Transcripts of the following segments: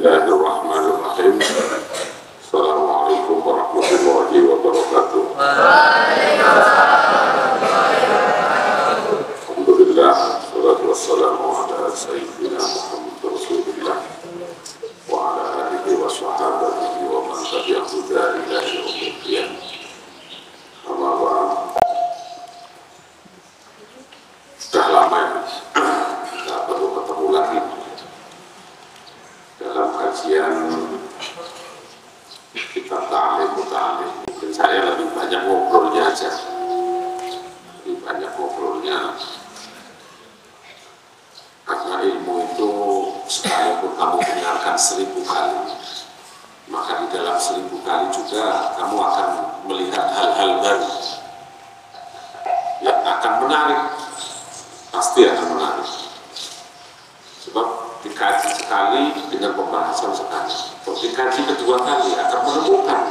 Bismillahirrahmanirrahim. Assalamualaikum warahmatullahi wabarakatuh. Alhamdulillah, salatu wassalamu ala sayyidina Muhammad Rasulullah wa ala alihi wa sahabatihi wa man tabi'ahu ila yaumil qiyamah. Amma ba'd. Sudah lama ya, tidak perlu ketemu lagi dalam kajian kita ta'lim. Mungkin saya lebih banyak ngobrolnya aja, karena ilmu itu sekalipun kamu dengarkan 1000 kali, maka di dalam 1000 kali juga kamu akan melihat hal-hal baru yang akan menarik, pasti akan menarik. Sebab dikaji sekali dengan pembahasan sekali, kalau dikaji kedua kali akan menemukan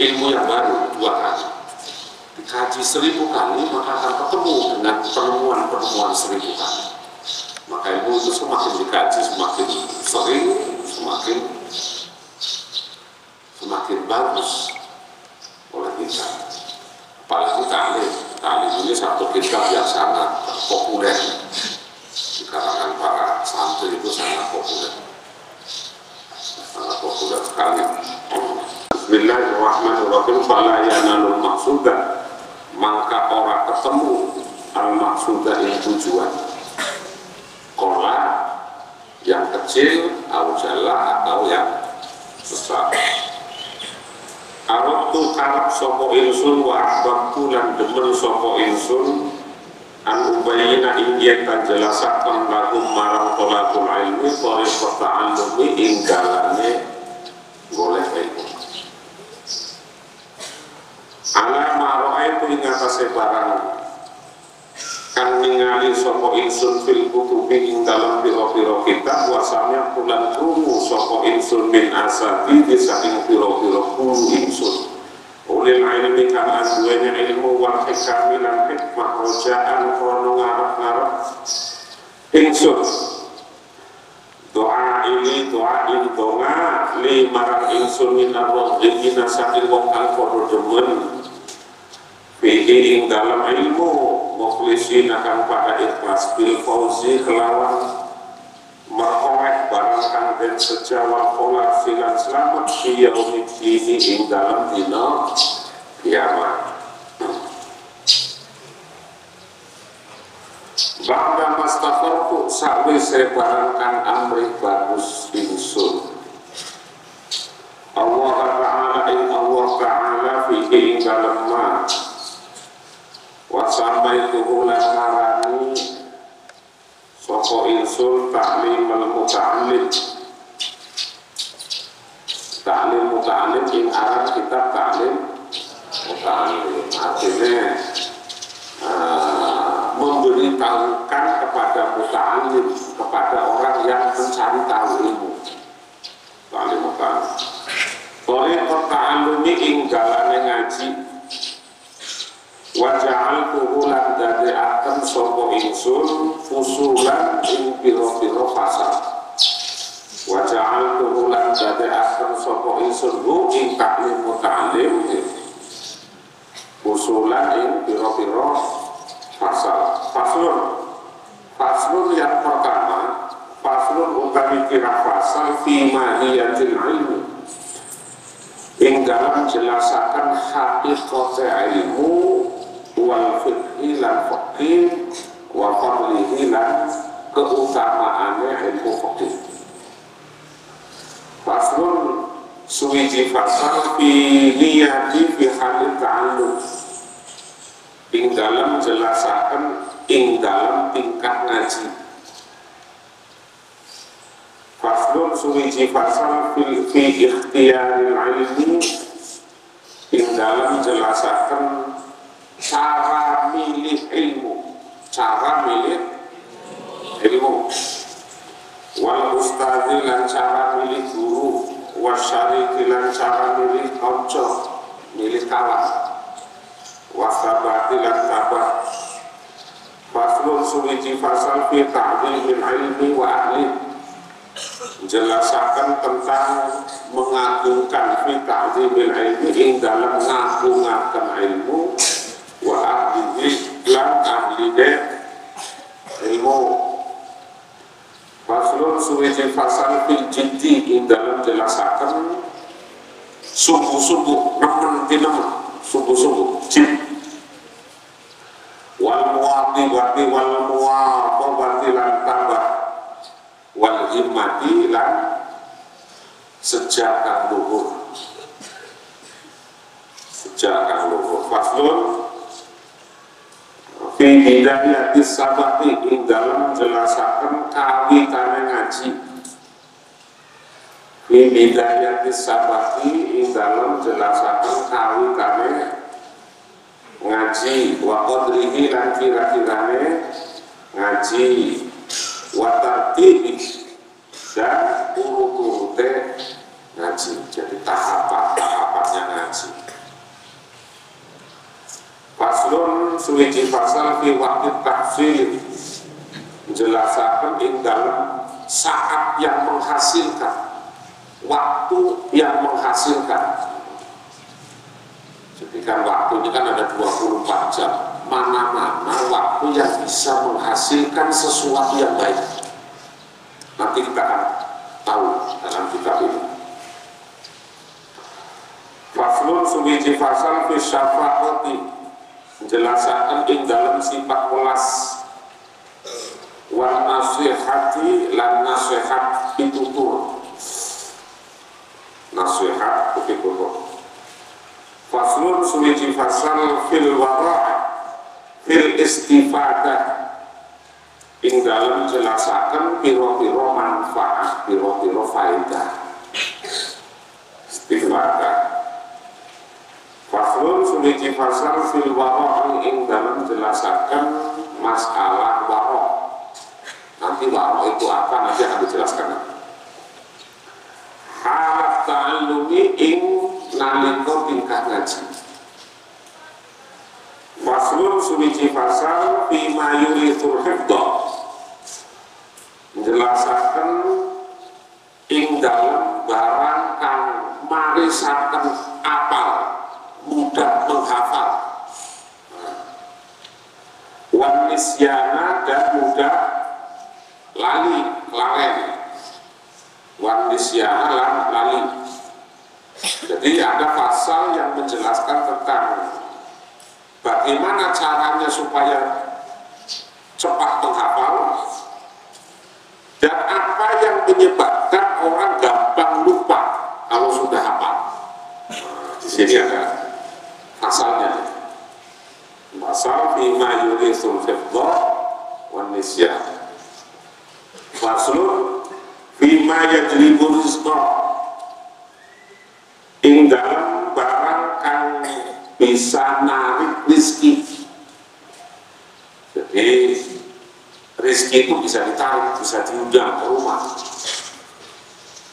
ilmu yang baru 2 kali. Dikaji 1000 kali maka akan ketemu dengan penemuan 1000 kali. Maka ilmu itu semakin dikaji, semakin sering, semakin bagus oleh kita. Apalagi ta'lim ini satu kitab yang sangat populer di kalangan para santri, itu sangat populer sekali. Bismillahirrahmanirrahim. Fala yanalul maqsuda, maka orang ketemu al-maqsuda yang tujuan. Kola yang kecil, aujala atau yang besar. Arabtu karab sopo insun wa ahbabtu lan demen sopo insun an ubayina ingin tan jelasakan lakum marang tolakul ilmi kori pertaan demi inggalane boleh ilmu. Ala maro'ai itu ingatase barang kan ningali sopo insun fil kutubi ing dalam piro-piro kitab wasamnya pulang krungu sopo insun min asadi disaing piro-piro guru insun ulil ilmi kan aduenya ilmu wal hikami lan hikmah rojaan krono ngarep-ngarep insun doa ini li marang insun min arroh ingina saking wong kang podo demen fihi ing dalam ilmu mukhlisin akan pada ikhlas bil fauzi kelawan merkoleh barang kang den sejawal kola silan selamat yaumid dini ing dalam dina kiamat. Ba'da mastafarku sakwise barang kang amrih bagus insun Allah Ta'ala fihi ing dalam ma wasampai tuhulan marani soko insul ta'lim al-muta'alim in arah kitab ta'lim muta'alim artinya memberitahukan kepada muta'alim, kepada orang yang mencari tahu ilmu. Ta'lim muta'alim Tariqat ta'alumi ing dalane ngaji waja'al kuhulan dari akan sopo insun fusulan ing piro-piro pasal waja'al kuhulan dari akan sopo insun hu ing ta'lim muta'alim fusulan ing piro-piro pasal. Faslun yang pertama, faslun utawi kira pasal fi mahiyatil ilmu ing dalam jelasakan haqiqate ilmu wal fiqhi lan faqih wa fadlihi lan keutamaane ilmu faqih. Faslun suwiji fasal fi niyati fi halil ta'allum ing dalam jelasakan ing dalam tingkah ngaji. Faslun suwiji fasal fi ikhtiyaril ilmi ing dalam jelasakan cara milih ilmu wal ustadzi lan cara milih guru wasyariki lan cara milih kanca milih kawan wasabati lan sabar. Faslun suwiji fasal fi ta'dilil ilmi wa ahli menjelaskan tentang mengagungkan fi ta'zimil ilmi ing dalam ngagungaken ilmu wa ahlihi lan ahline ilmu. Faslun suwiji fasal fil jiddi ing dalam jelasaken sungguh-sungguh nemen tinemen sungguh-sungguh jid wal muwaqibati wal muwaqabati lan tambah wal himmati lan sejak kang luhur faslun fi bidayatis sabati ing dalam jelasaken kawitane ngaji. Fi bidayatis sabati ing dalam jelasaken kawitane ngaji wa qadrihi lan kira-kirane ngaji wa tartibi dan urut-urute ngaji, jadi tahapan-tahapannya ngaji. Faslun suwiji fasal fi waqti tahsil menjelaskan ing dalam saat yang menghasilkan, waktu yang menghasilkan. Jadi kan waktu ini kan ada 24 jam, mana-mana waktu yang bisa menghasilkan sesuatu yang baik. Nanti kita akan tahu dalam kitab ini. Faslun suwiji fasal fi syafaqati menjelaskan ing dalam sifat welas wal nasihati lan nasihat pitutur, nasihat pitutur. Faslun suwiji fasal fil wara' fil istifadah ing dalam jelasaken piro-piro manfaat, piro-piro faedah istifadah. Faslun suwiji fasal fil wara' ing dalam jelasaken masalah wara'. Nanti wara' itu apa nanti akan dijelaskan. Halat ta'allumi ing nalika tingkah ngaji. Faslun suwiji fasal fi ma yurithul hifdha menjelaskan ing dalam barang kang marisaken apal, mudah menghafal, wan nisyana dan mudah lali, lalen, wan nisyana lan lali. Jadi ada pasal yang menjelaskan tentang bagaimana caranya supaya cepat menghafal dan apa yang menyebabkan orang gampang lupa kalau sudah hafal. Di sini ada pasalnya. Pasal bima yurisul hifdha wan nisyan. Faslun bima yajlibu rizqa ing dalam barang kang bisa narik rizki. Jadi rizki itu bisa ditarik, bisa diundang ke rumah.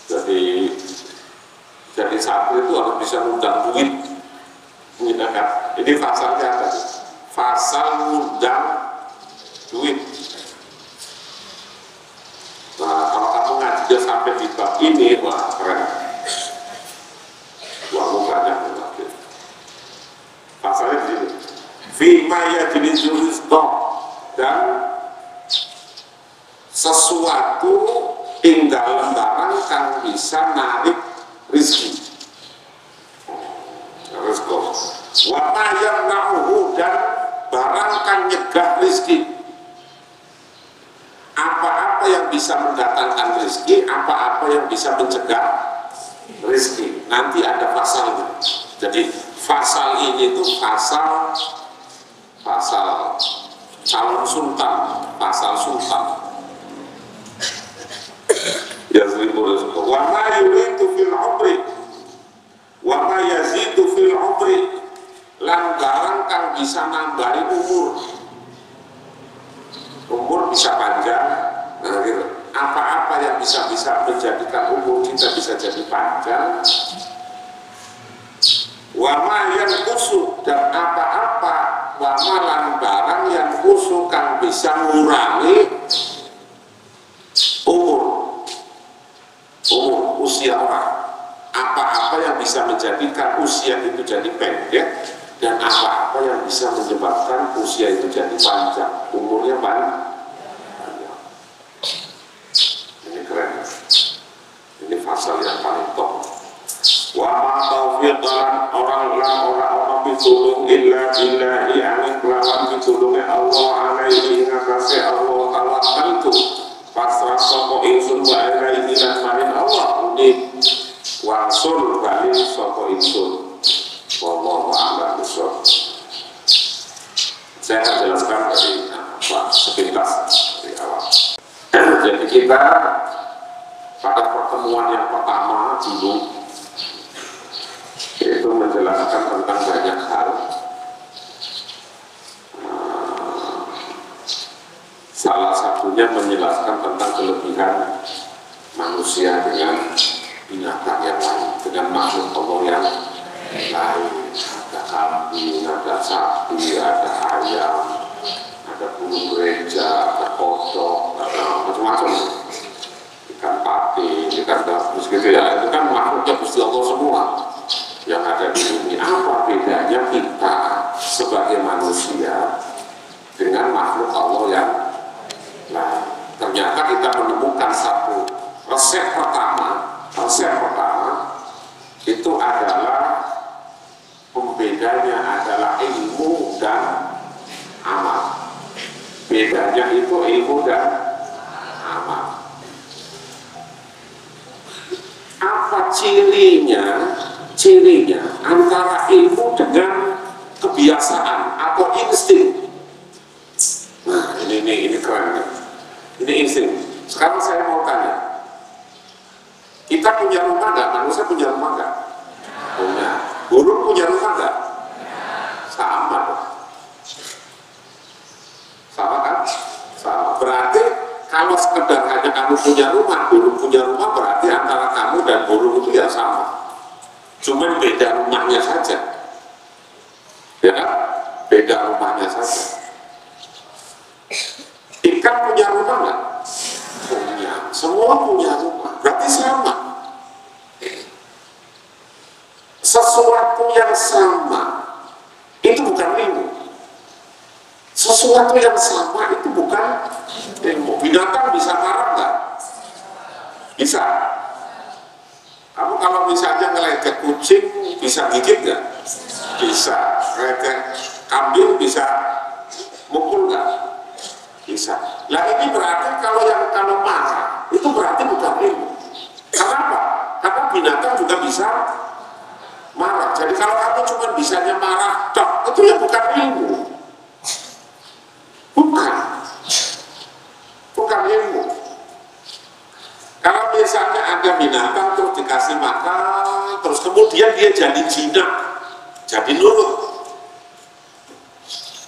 Jadi santri itu harus bisa undang duit. Ini pasalnya ada. Pasal undang duit. Nah, kalau kamu ngaji sampai di bab ini, wah keren. Uangmu banyak lagi. Pasalnya di sini. Fima ya jenis rizqa dan sesuatu ing dalam barang kan bisa narik rizki. Rizqa. Wa ma yamna'uhu dan barang kan nyegah rizki. Apa-apa yang bisa mendatangkan rizki, apa-apa yang bisa mencegah rizki. Nanti ada pasalnya. Jadi pasal ini tuh pasal calon sultan, pasal sultan. Yazribu rizqa. Wa ma yuridu fil umri wa ma yazidu fil umri lan barang kang bisa nambahi umur bisa panjang. Nah, gitu. Apa-apa yang bisa menjadikan umur kita bisa jadi panjang. Wa ma yanqusu dan apa-apa wa ma lan barang yang khusu kang bisa ngurangi umur. usia orang. Apa-apa yang bisa menjadikan usia itu jadi pendek, dan apa-apa yang bisa menyebabkan usia itu jadi panjang, umurnya panjang. Ini keren. Ini pasal yang paling top. Wa ma taufiqan orang pitulung illa billahi amin kelawan pitulunge Allah alaihi ngatasi Allah tawakkaltu pasrah sapa ingsun wa alaihi lan maring Allah unib wangsul balik sapa ingsun. Wallahu a'lam bishawab. Saya akan jelaskan dari sepintas dari awal. Jadi kita pada pertemuan yang pertama dulu itu menjelaskan tentang banyak hal. Salah satunya menjelaskan tentang kelebihan manusia dengan binatang yang lain, dengan makhluk Allah yang lain. Ada kambing, ada sapi, ada ayam, ada burung gereja, ada kodok, ada macam-macam, ikan patin, ikan gabus gitu ya. Itu kan makhluknya Gusti Allah semua yang ada di bumi. Apa bedanya kita sebagai manusia dengan makhluk Allah yang lain? Ternyata kita menemukan satu resep pertama itu adalah pembedanya adalah ilmu dan amal. Bedanya itu ilmu dan amal. Apa cirinya antara ilmu dengan kebiasaan atau insting? Nah, ini keren nih. Ini insting. Sekarang saya mau tanya, kita punya rumah nggak? Manusia punya rumah nggak? Punya. Burung punya rumah nggak? Sama dong. Sama kan? Sama. Berarti kalau sekedar hanya kamu punya rumah, burung punya rumah, berarti antara kamu dan burung itu ya sama. Cuman beda rumahnya saja. Ya kan? Beda rumahnya saja. Ikan punya rumah nggak? Punya. Semua punya rumah. Berarti sama. Sesuatu yang sama itu bukan ilmu. Sesuatu yang sama itu bukan ilmu. Binatang bisa marah nggak? Bisa. Kamu kalau misalnya ngeledek kucing bisa gigit nggak? Bisa. Ngeledek kambing bisa mukul nggak? Bisa. Nah ini berarti kalau marah itu berarti bukan ilmu. Kenapa? Karena binatang juga bisa marah. Jadi kalau kamu cuma bisanya marah dok, itu ya bukan ilmu. Bukan ilmu. Kalau misalnya ada binatang terus dikasih makan, terus kemudian dia jadi jinak, jadi nurut.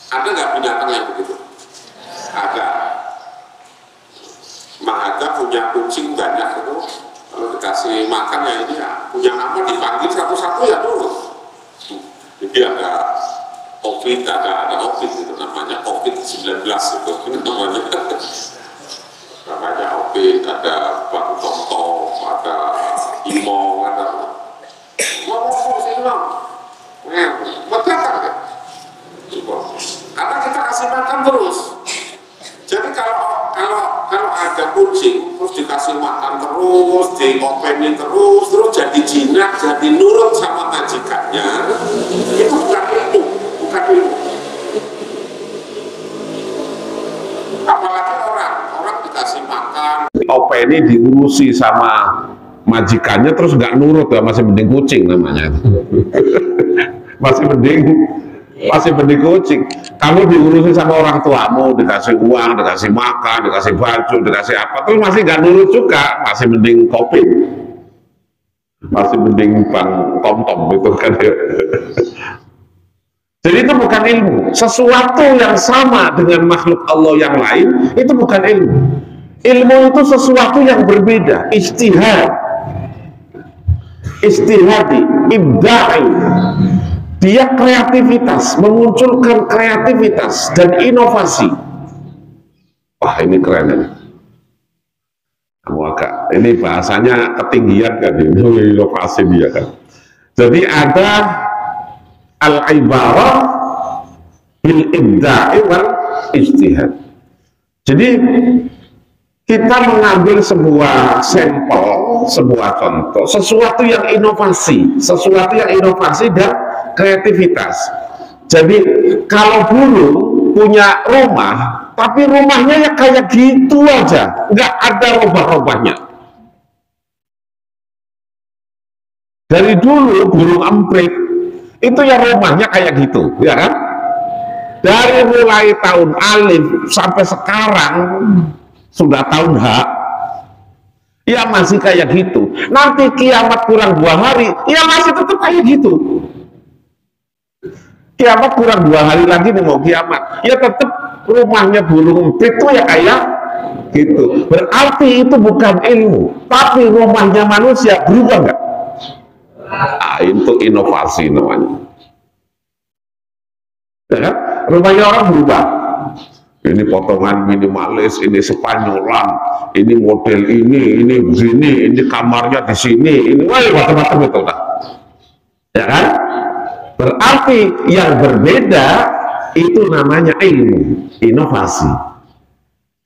Ada nggak binatang yang begitu? Ada. Mahada punya kucing banyak itu, kalau dikasih makan ya ini ya, punya nama dipanggil satu-satu ya nurut. Jadi ada COVID, ada COVID itu namanya COVID-19 itu namanya COVID, ada batu tomtom, ada imong, ada karena kita kasih makan terus. Jadi kalau ada kucing terus dikasih makan terus, diopenin terus jadi jinak, jadi nurut sama majikannya, itu bukan ilmu. Apalagi orang dikasih makan, openi diurusi sama majikannya terus nggak nurut, ya masih mending kucing namanya. masih mending kucing. Kamu diurusi sama orang tuamu, dikasih uang, dikasih makan, dikasih baju, dikasih apa, terus masih nggak nurut juga, masih mending kopi, masih mending bang tom-tom itu kan. Jadi itu bukan ilmu. Sesuatu yang sama dengan makhluk Allah yang lain itu bukan ilmu. Ilmu itu sesuatu yang berbeda, istihadi, ibda'i. Dia kreativitas, memunculkan kreativitas dan inovasi. Wah, ini keren ini. agak ini bahasanya ketinggian kan, ini inovasi dia kan. Jadi ada al-ibarah bil ibda'i wal ijtihad. Jadi kita mengambil sebuah sampel, sebuah contoh, sesuatu yang inovasi dan kreativitas. Jadi kalau burung punya rumah, tapi rumahnya ya kayak gitu aja, nggak ada robah-robahnya. Dari dulu burung emprit itu ya rumahnya kayak gitu, ya kan? Dari mulai tahun alif sampai sekarang sudah tahun H, ya masih kayak gitu. Nanti kiamat kurang 2 hari, ya masih tetap kayak gitu. Kiamat kurang 2 hari lagi nih mau kiamat, ya tetap rumahnya burung emprit itu ya kayak gitu. Berarti itu bukan ilmu, tapi rumahnya manusia berubah nggak? Nah, itu inovasi namanya. Ya kan? Rumahnya orang berubah. Ini potongan minimalis, ini Spanyolan, ini model ini begini, ini kamarnya di sini, ini macam-macam itu lah. Ya kan? Berarti yang berbeda itu namanya ilmu, inovasi,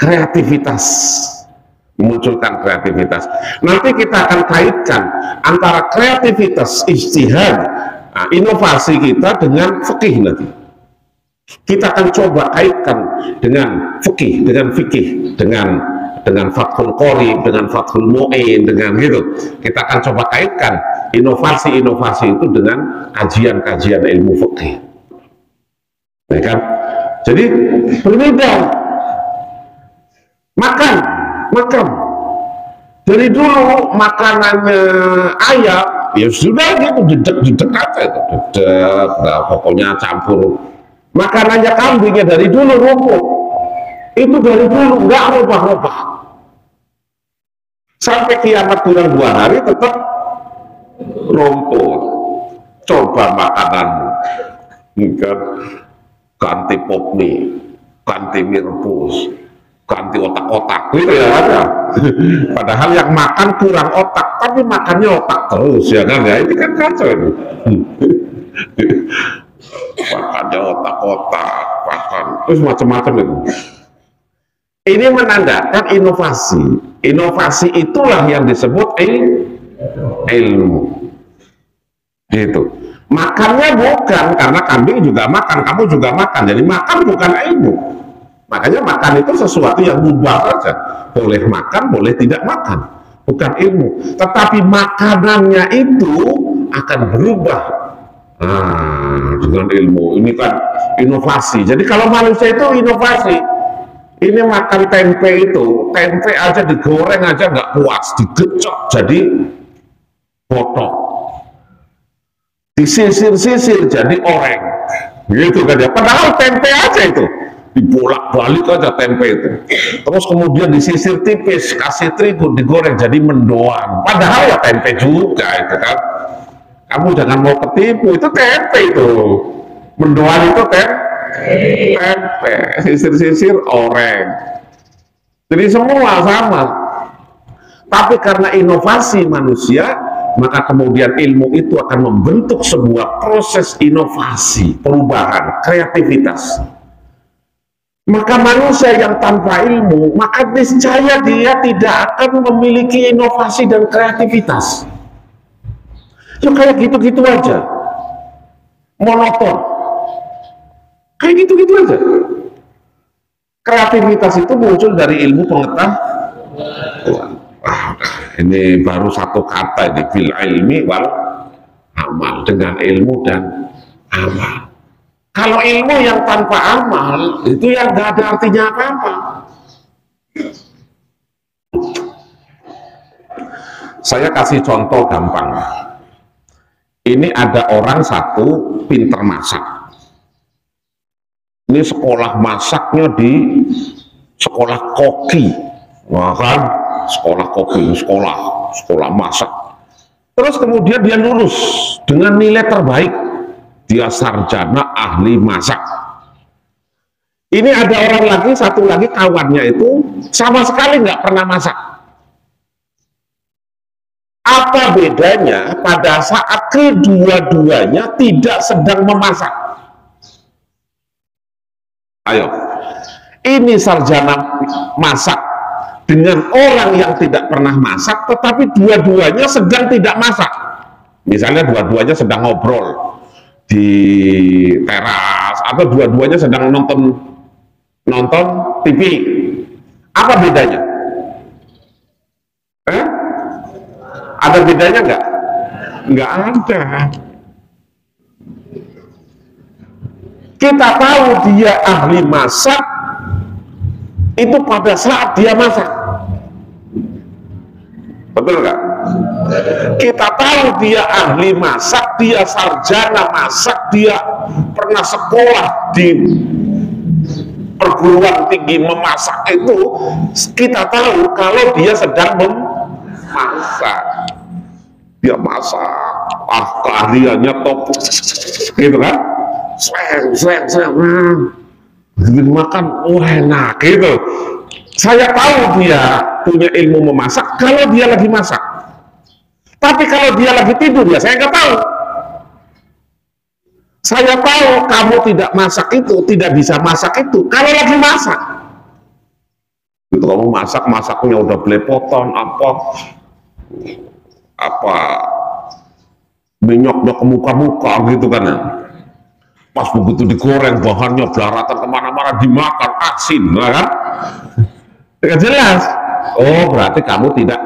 kreativitas, memunculkan kreativitas. Nanti kita akan kaitkan antara kreativitas ijtihad, inovasi kita dengan fikih nanti. Kita akan coba kaitkan dengan fikih, dengan Fathul Qori, dengan Fathul Mu'in, dengan gitu. Kita akan coba kaitkan inovasi-inovasi itu dengan kajian-kajian ilmu fikih. Ya kan? Jadi berbeda. Makan. Dari dulu makanannya ayam, ya sudah gitu, dedek aja itu, dedek, nah, pokoknya campur. Makanannya kambingnya dari dulu rumput, itu dari dulu nggak rubah-rubah. Sampai kiamat kurang 2 hari tetap rumput. Coba makananmu, kan? Ganti pop mie, ganti mie rebus, ganti otak-otak, gitu ya ada. Padahal yang makan kurang otak, tapi makannya otak terus, ya kan? Ya ini kan kacau ini. Makannya otak-otak, makan terus macam-macam itu. Ini menandakan inovasi. Inovasi itulah yang disebut ilmu. Itu. Makannya bukan karena kambing juga makan, kamu juga makan. Jadi makan bukan ilmu. Makanya makan itu sesuatu yang mubah saja. Boleh makan, boleh tidak makan. Bukan ilmu. Tetapi makanannya itu akan berubah. Dengan ilmu. Ini kan inovasi. Jadi kalau manusia itu inovasi. Ini makan tempe itu, tempe aja digoreng aja nggak puas, digecok jadi botok, disisir-sisir jadi oreng, gitu kan ya. Padahal tempe aja itu, dibolak-balik aja tempe itu, terus kemudian disisir tipis, kasih terigu, digoreng jadi mendoan. Padahal ya tempe juga itu kan. Kamu jangan mau ketipu, itu tempe itu, mendoan itu tempe, sisir-sisir oreng. Jadi semua sama. Tapi karena inovasi manusia, maka kemudian ilmu itu akan membentuk sebuah proses inovasi, perubahan, kreativitas. Maka manusia yang tanpa ilmu, maka niscaya dia tidak akan memiliki inovasi dan kreativitas. Ya kayak gitu-gitu aja, monoton, kayak gitu-gitu aja. Kreativitas itu muncul dari ilmu pengetahuan. Ini baru satu kata ini, bil ilmi wal amal, dengan ilmu dan amal. Kalau ilmu yang tanpa amal itu yang nggak ada artinya apa-apa. Saya kasih contoh gampang. Ini ada orang satu pinter masak. Ini sekolah masaknya di sekolah koki, wah kan? Sekolah koki, sekolah masak. Terus kemudian dia lulus dengan nilai terbaik. Dia sarjana ahli masak. Ini ada orang lagi, satu lagi kawannya itu sama sekali nggak pernah masak. Apa bedanya pada saat kedua-duanya tidak sedang memasak? Ayo, ini sarjana masak dengan orang yang tidak pernah masak, tetapi dua-duanya sedang tidak masak. Misalnya dua-duanya sedang ngobrol di teras, atau dua-duanya sedang nonton TV. Apa bedanya? Ada bedanya nggak? Nggak ada. Kita tahu dia ahli masak itu pada saat dia masak. Betul nggak? Kita tahu dia ahli masak, dia sarjana masak, dia pernah sekolah di perguruan tinggi memasak itu. Kita tahu kalau dia sedang memasak. Dia masak, keahliannya top, gitu kan? Seng, begitu makan, enak, gitu. Saya tahu dia punya ilmu memasak kalau dia lagi masak. Tapi kalau dia lagi tidur, ya saya nggak tahu. Saya tahu kamu tidak masak itu, tidak bisa masak itu kalau lagi masak. Itu kamu masaknya udah belepotan, apa minyaknya ke muka-muka gitu kan ya. Pas begitu digoreng bahannya belaratan kemana-mana, dimakan asin, kan? Tidak jelas. Oh, berarti kamu tidak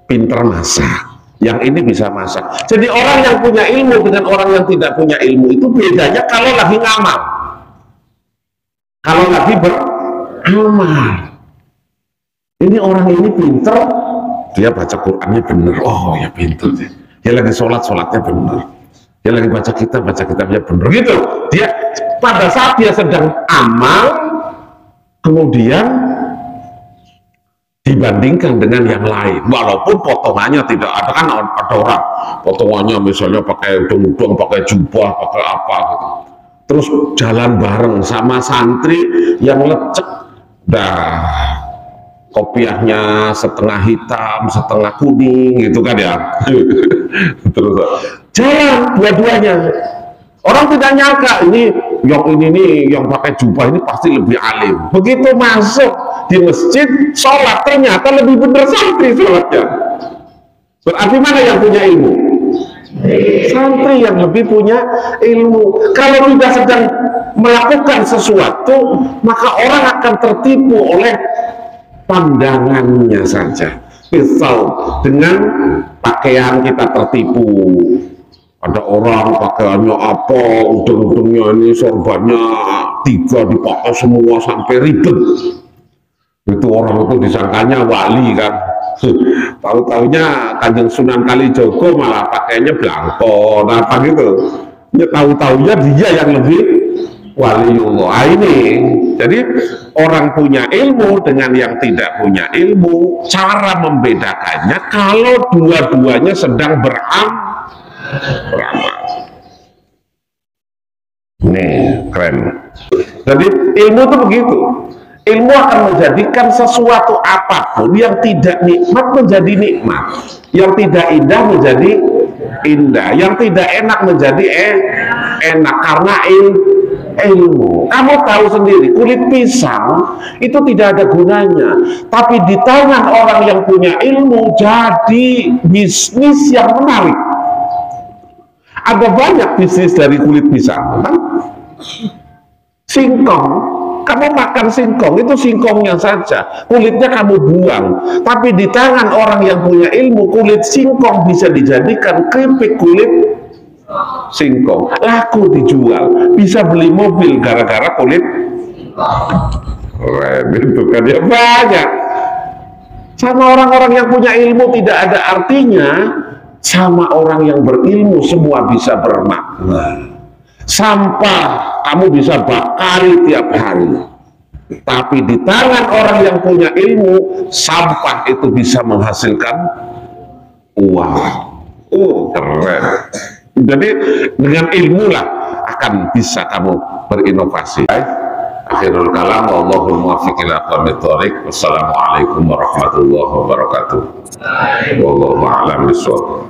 pinter masak. Yang ini bisa masak. Jadi orang yang punya ilmu dengan orang yang tidak punya ilmu itu bedanya kalau lagi ngamal, kalau lagi beramal. Ini orang ini pinter, dia baca Qurannya bener, oh ya pinter dia lagi sholatnya bener, dia lagi baca kitabnya bener, gitu. Dia pada saat dia sedang amal, kemudian dibandingkan dengan yang lain, walaupun potongannya tidak ada. Kan ada orang potongannya misalnya pakai udang-udang, pakai jubah, pakai apa gitu, terus jalan bareng sama santri yang lecek, kopiahnya setengah hitam, setengah kuning, gitu kan ya. Terus jalan dua-duanya. Orang tidak nyangka ini nih yang pakai jubah ini pasti lebih alim. Begitu masuk di masjid sholat, ternyata lebih benar santri sholatnya. Berarti mana yang punya ilmu? Santri yang lebih punya ilmu. Kalau tidak sedang melakukan sesuatu, maka orang akan tertipu oleh pandangannya saja. Misal dengan pakaian kita tertipu. Ada orang pakaiannya apa, ujung-ujungnya ini sorbannya 3 dipakai semua sampai ribet. Itu orang itu disangkanya wali kan. Tahu-taunya Kanjeng Sunan Kalijogo malah pakainya belangkon apa gitu. Ya tahu-taunya dia yang lebih waliullah. Ini jadi orang punya ilmu dengan yang tidak punya ilmu, cara membedakannya kalau dua-duanya sedang beramal. Nih keren. Jadi ilmu itu begitu. Ilmu akan menjadikan sesuatu apapun yang tidak nikmat menjadi nikmat, yang tidak indah menjadi indah, yang tidak enak menjadi enak karena ilmu. Kamu tahu sendiri, kulit pisang itu tidak ada gunanya, tapi di tangan orang yang punya ilmu jadi bisnis yang menarik. Ada banyak bisnis dari kulit pisang, kan? Singkong, kamu makan singkong itu singkongnya saja, kulitnya kamu buang. Tapi di tangan orang yang punya ilmu, kulit singkong bisa dijadikan keripik kulit singkong, laku dijual, bisa beli mobil gara-gara kulit. Keren itu kan ya, banyak. Sama orang-orang yang punya ilmu tidak ada artinya. Sama orang yang berilmu semua bisa bermakna. Sampah kamu bisa bakari tiap hari, tapi di tangan orang yang punya ilmu, sampah itu bisa menghasilkan uang. Keren. Jadi dengan ilmu lah akan bisa kamu berinovasi. Akhirul kalam, wallahul muwaffiq ila aqwamit thoriq. Wassalamualaikum warahmatullahi wabarakatuh. Wallahu a'lam bishawab.